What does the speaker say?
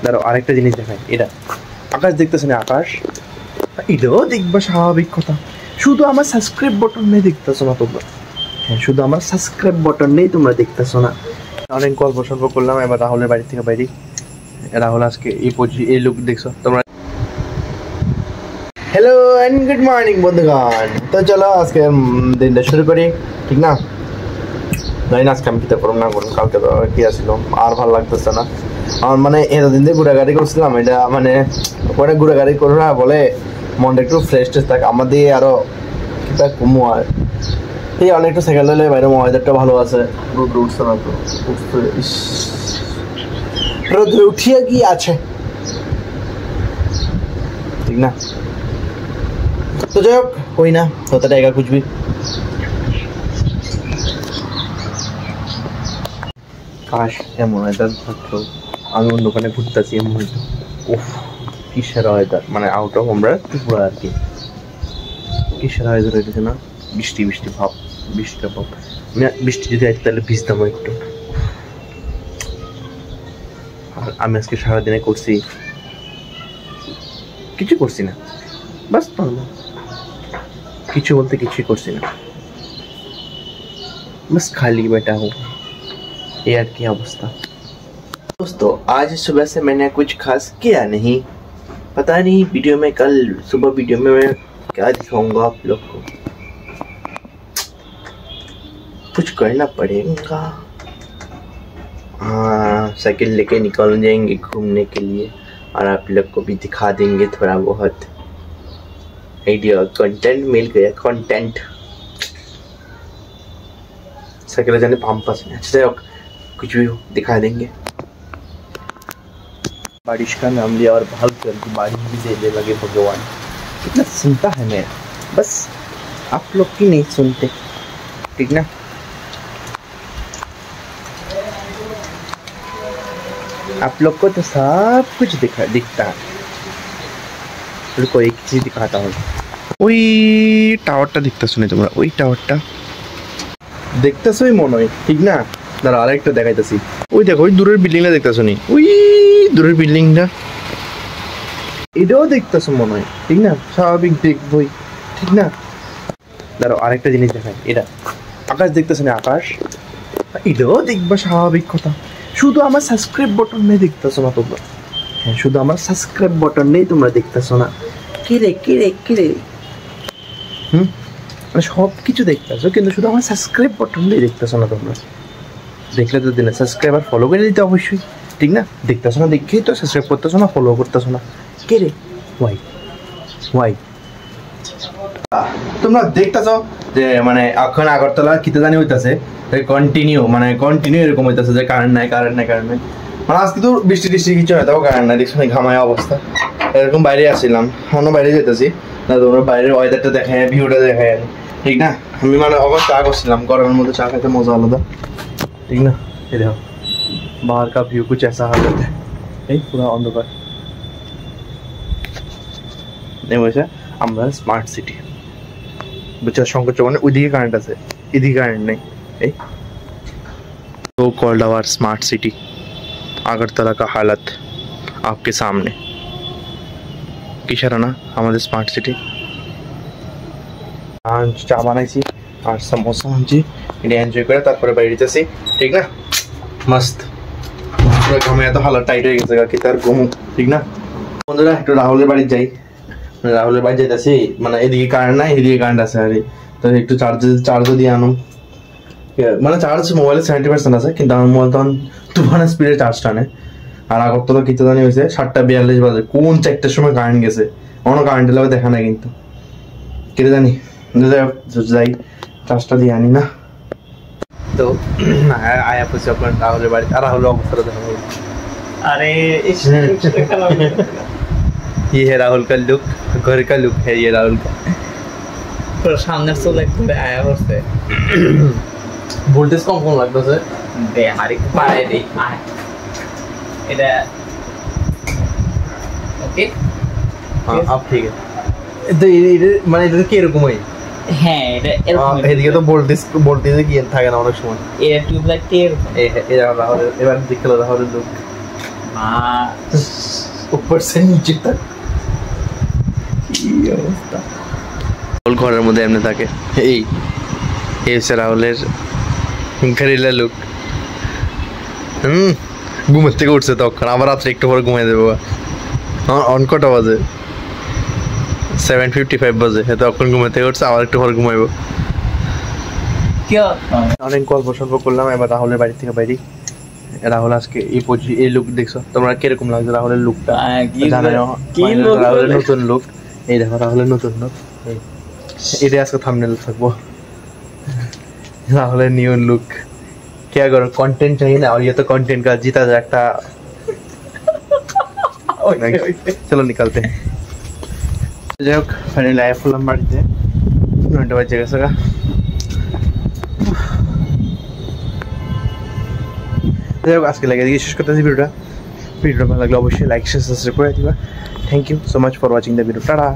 দাঁড়াও আরেকটা জিনিস দেখাই, এটা আকাশ দেখতেছো না? আকাশ এটাও দেখবা, স্বাভাবিক কথা। শুধু আমার সাবস্ক্রাইব বটন নেই, দেখতেছো না তোমরা? হ্যাঁ, শুধু আমার সাবস্ক্রাইব বটন নেই, তোমরা দেখতেছো না। অনেক গল্প সল্প করলাম, এবার রাহুলের বাড়ি থেকে বাইরে। রাহুল আজকে এই লুক দেখছো তোমরা। হ্যালো অ্যান্ড গুড মর্নিং বন্ধুগণ। তো চলো আজকে দিনটা শুরু করি, ঠিক না? জানি না আজকে আমি কী করুন না করুন, কালকে তো কি আসলো আর ভালো লাগতেছে না আমার। মানে এতদিন দিয়ে ঘোরাঘাড়ি করছিলাম, এটা মানে ওখানে ঘোরাঘাড়ি করো না বলে মনটা একটু ফ্রেশ ট্রেশ থাকে। আমার দিয়ে আরও কিটা কমু আর এই অনেক একটু সাইকেল দিলে বাইরে ওয়েদারটা ভালো আছে। রোদ্র উঠছে না তো, উঠছে রোদ্র উঠিয়ে কি আছে, ঠিক না? তো যাই হোক, কই না होता रहेगा कुछ भी। কাশ এমন ওয়েদার থাকতো, আমি অন্য ওখানে ঘুরতেছি এমন হইতো। ওফ কি সেরা ওয়েদার, মানে আউট অফ আমরা ত্রিপুরা আর কি। কি সেরা ওয়েদার হইতেছে না? বৃষ্টি বৃষ্টি ভাব, বৃষ্টিটা ভাব। বৃষ্টি যদি আসতো তাহলে ভিজতাম একটু। আর আমি আজকে সারাদিনে করছি কিছু করছি না, বাস কিছু বলতে কিছুই করছি না, बस खाली बैठा हूँ। यार की अवस्था। दोस्तों आज सुबह से मैंने कुछ खास किया नहीं, पता नहीं वीडियो में कल सुबह वीडियो में मैं क्या दिखाऊंगा आप लोग को। कुछ करना पड़ेगा। हाँ, साइकिल लेके निकल जाएंगे घूमने के लिए और आप लोग को भी दिखा देंगे थोड़ा बहुत। आइडिया कंटेंट मिल गया, कंटेंट। साइकिल जाने पाम्पास में अच्छा कुछ भी दिखा देंगे। बारिश का नाम लिया और भाग कर बारिश भी देने लगे भगवान। कितना सुनता है मेरा, बस आप लोग की नहीं सुनते, ठीक ना? आप लोग को तो सब कुछ दिखता है। रुको एक चीज दिखाता हूँ। ওই টাওয়ারটা দেখতেছো না তোমরা? ওই টাওয়ারটা দেখতেছোই মনে হয়, ঠিক না? দাঁড়া আরেকটা দেখাইতেছি। ওই দেখো ওই দূরের বিল্ডিংটা দেখতেছো নি? ওই দূরের বিল্ডিংটা, এটাও দেখতেছো মনে হয়, ঠিক না? স্বাভাবিক দেখবই, ঠিক না? দাঁড়াও আরেকটা জিনিস দেখাই, এটা আকাশ দেখতেছো না? আকাশ এটাও দেখবা, স্বাভাবিক কথা। শুধু আমার সাবস্ক্রাইব বটন নেই, দেখতেছো না তোমরা? হ্যাঁ, শুধু আমার সাবস্ক্রাইব বটন নেই, তোমরা দেখতেছো না। কিরে কিরে কিরে মানে সব কিছু দেখতেছো কিন্তু শুধু আমার সাবস্ক্রাইব বটন দিয়ে দেখতেছো না তোমরা। দেখলে তো দিলে সাবস্ক্রাইব আর ফলো করে দিতে অবশ্যই, ঠিক না? দেখতেছো না দেখেই তো সাবস্ক্রাইব করতেছো না, ফলো করতেছো না। কে রে ওয়াই ওয়াই তোমরা দেখতেছো যে মানে এখন আগরতলা কিতে জানি হইতাছে কন্টিনিউ, মানে কন্টিনিউ এরকম হইতাছে যে কারেন্ট নাই কারেন্ট নাই কারেন্ট নাই। মানে আজকে তো বৃষ্টি টিষ্টি কিছু হয় তাও কারেন্ট নাই, দেখছো না ঘামায় অবস্থা। এরকম বাইরে আসছিলাম, এখনো বাইরে যেতেছি না, তোমরা বাইরের ওয়েদারটা দেখায়, ভিউটা দেখায়, ঠিক না? আমি মানে অবশ্য চা করছিলাম, গরমের মধ্যে চা খাইতে মজা আলাদা, ঠিক না? এই দেখো बाहर का व्यू कुछ ऐसा हालत है, এই পুরো অন্ধকার। নেই বলছে আমরা স্মার্ট সিটি, বুঝছো? শঙ্কর চৌকানে ওইদিকে কারেন্ট আছে, এদিকে কারেন্ট নেই। এই तो called our smart city Agartala का हालत आपके सामने। কিসারা না আমাদের স্মার্ট সিটি। চা বানাইছি আর সমোসা আনছি, এটা এনজয় করে তারপরে বাইরে যেতেছি, ঠিক না? মস্ত পুরো ঘামে এত হালাত টাইট হয়ে গেছে, কি তার ঘুমু, ঠিক না? বন্ধুরা একটু রাহুলের বাড়ি যাই, রাহুলের বাড়ি যেতেছি, মানে এদিকে কারেন্ট নাই এদিকে কারেন্ট আছে আর তো একটু চার্জ দিয়ে আনো। মানে চার্জ মোবাইলে 70% আছে, কিন্তু আমার মোবাইল তখন তুফানের স্পিডে চার্জ টানে। আর আগরতলা কিতে জানি হয়েছে 7:42 বাজে, কোন 4টার সময় কারেন্ট গেছে, অন্য কারেন্টের লাগে দেখা নাই, কিন্তু কেটে জানি যাই চার্জটা দিয়ে আনি না। তো আয়া পড়ছি আপনার রাহুলের বাড়ি, আর রাহুলের অবস্থাটা দেখা যায়। अरे ये है राहुल का लुक, घर का लुक है ये राहुल का। পুরো সামনে চলে একদম আয়া করছে, ভোল্টেজ কম কম লাগতেছে, দে আরেকটু বাড়াই দেই। এটা ওকে, হ্যাঁ আপ ঠিক আছে। তো এটা মানে এটা কি এরকম হয়? হ্যাঁ এটা এরকম, এদিকে তো ভোল্টেজে গিয়ে থাকে না অনেক সময়, এটা টিউবলাইট এরকম। এই রাহুল এবার দেখতে রাহুলের লুক हाँ ऊपर से नीचे तक কি অবস্থা রাহুল ঘরের মধ্যে এমনি থাকে এই হচ্ছে রাহুলের ঘরেলা লুক ঘুমের থেকে উঠছে তখন আবার রাত্রে একটু পরে ঘুমিয়ে দেবো অন কটা বাজে 7:55 বাজে তখন ঘুমের থেকে উঠছে আবার একটু পরে ঘুমাইবো কি অবস্থা অনেক গল্প সল্প করলাম এবার রাহুলের বাড়ি থেকে বাইরে রাহুল আজকে এই লুক দেখছো তোমরা কিরকম লাগছে রাহুলের লুকটা কি look রাহুলের নতুন লুক এই দেখো রাহুলের নতুন লুক এটাই আজকে থাম্বনেল থাকবো राहुल न्यू लुक क्या करो कंटेंट चाहिए ना और ये तो कंटेंट का जीता जागता चलो निकलते हैं যাই হোক ফাইনালি আয়া ফুলাম বাড়িতে 9টা বাজে গেছে গা যাই হোক আজকে লাগে শেষ করতেছি ভিডিওটা ভালো লাগলে অবশ্যই লাইক শেয়ার সাবস্ক্রাইব করে দিবা thank you so much for watching the video tata